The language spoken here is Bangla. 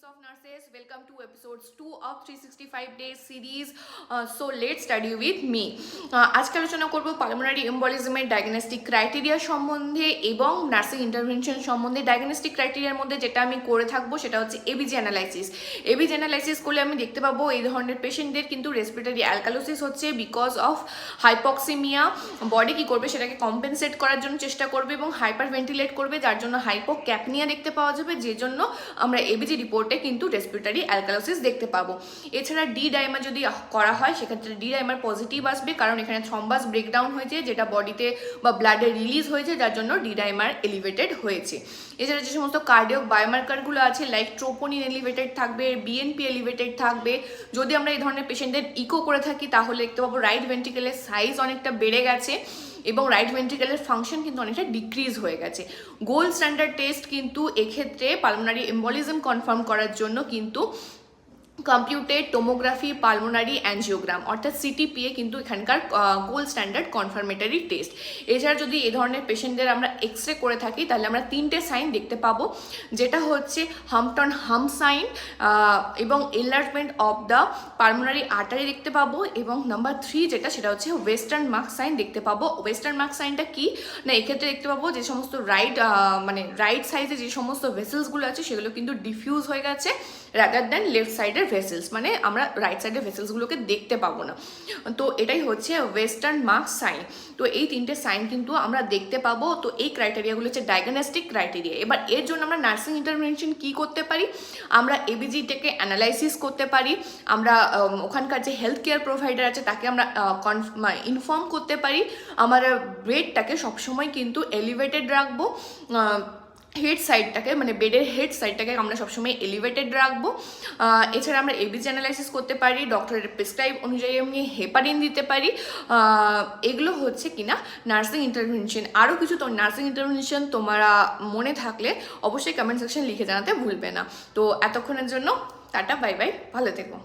Teams of nurses, welcome to episodes 2 of 365 days series. So let's study with me. আজকে আলোচনা করব পালমোনারি এম্বলিজমের ডায়াগনস্টিক ক্রাইটেরিয়া সম্বন্ধে এবং নার্সিং ইন্টারভেনশন সম্বন্ধে। ডায়াগনস্টিক ক্রাইটেরিয়ার মধ্যে যেটা আমি করে থাকবো সেটা হচ্ছে এবিজি অ্যানালাইসিস। এবিজি অ্যানালাইসিস করলে আমি দেখতে পাবো এই ধরনের পেশেন্টদের কিন্তু রেসপিরেটরি অ্যালকালোসিস হচ্ছে বিকজ অফ হাইপক্সিমিয়া। বডি কী করবে, সেটাকে কম্পেনসেট করার জন্য চেষ্টা করবে এবং হাইপার ভেন্টিলেট করবে, যার জন্য হাইপোক্যাপনিয়া দেখতে পাওয়া যাবে, যে জন্য আমরা এবিজি রিপোর্টে কিন্তু রেসপিরেটরি অ্যালকালোসিস দেখতে পাবো। এছাড়া ডি ডাইমার যদি করা হয় সেক্ষেত্রে ডি ডাইমার পজিটিভ আসবে, কারণ এখানে থ্রম্বাস ব্রেকডাউন হয়েছে যেটা বডিতে বা ব্লাডে রিলিজ হয়েছে, যার জন্য ডি ডাইমার এলিভেটেড হয়েছে। এছাড়া যে সমস্ত কার্ডিয়াক বায়োমার্কারগুলো আছে লাইক ট্রোপোনিন এলিভেটেড থাকবে, বিএনপি এলিভেটেড থাকবে। যদি আমরা এই ধরনের পেশেন্টদের ইকো করে থাকি তাহলে দেখতে পাবো রাইট ভেন্ট্রিকেলের সাইজ অনেকটা বেড়ে গেছে এবং রাইট ভেন্ট্রিকেলের ফাংশন কিন্তু অনেকটা ডিক্রিজ হয়ে গেছে। গোল্ড স্ট্যান্ডার্ড টেস্ট কিন্তু এক্ষেত্রে পালমোনারি এম্বলিজম কনফার্ম করার জন্য কিন্তু কম্পিউটেড টোমোগ্রাফি পালমোনারি অ্যাঞ্জিওগ্রাম অর্থাৎ সিটিপিএ কিন্তু এখানকার গোল্ড স্ট্যান্ডার্ড কনফার্মেটারি টেস্ট। এছাড়া যদি এই ধরনের পেশেন্টদের আমরা এক্সরে করে থাকি তাহলে আমরা 3টে সাইন দেখতে পাবো, যেটা হচ্ছে হাম্পটন হাম সাইন এবং enlargement of the pulmonary artery দেখতে পাবো, এবং নাম্বার 3 যেটা সেটা হচ্ছে ওয়েস্টার্ন মার্ক সাইন দেখতে পাবো। ওয়েস্টার্ন মার্ক সাইনটা কি না, এক্ষেত্রে দেখতে পাবো যে সমস্ত রাইট সাইডে যে সমস্ত ভেসেলসগুলো আছে সেগুলো কিন্তু ডিফিউজ হয়ে গেছে রাদার দ্যান লেফট সাইডের ভেসেলস, মানে আমরা রাইট সাইডের ভেসেলসগুলোকে দেখতে পাবো না। তো এটাই হচ্ছে ওয়েস্টার্ন মার্ক সাইন। তো এই 3টে সাইন কিন্তু আমরা দেখতে পাবো। তো এই ক্রাইটেরিয়াগুলো হচ্ছে ডায়াগনস্টিক ক্রাইটেরিয়া। এবার এর জন্য আমরা নার্সিং ইন্টারভেনশন কি করতে পারি, আমরা এবিজিটাকে অ্যানালাইসিস করতে পারি, আমরা ওখানকার যে হেলথ কেয়ার প্রোভাইডার আছে তাকে আমরা ইনফর্ম করতে পারি, আমরা বেডটাকে সবসময় কিন্তু এলিভেটেড রাখবো, হেড সাইডটাকে মানে বেডের হেড সাইডটাকে আমরা সবসময় এলিভেটেড রাখবো। এছাড়া আমরা এবিজি অ্যানালাইসিস করতে পারি, ডক্টরের প্রেসক্রাইব অনুযায়ী আমি হেপারিন দিতে পারি। এগুলো হচ্ছে কিনা নার্সিং ইন্টারভেনশন। আরও কিছু তো নার্সিং ইন্টারভেনশন তোমরা মনে থাকলে অবশ্যই কমেন্ট সেকশন লিখে জানাতে ভুলবে না। তো এতক্ষণের জন্য টাটা, বাই বাই, ভালো থেকো।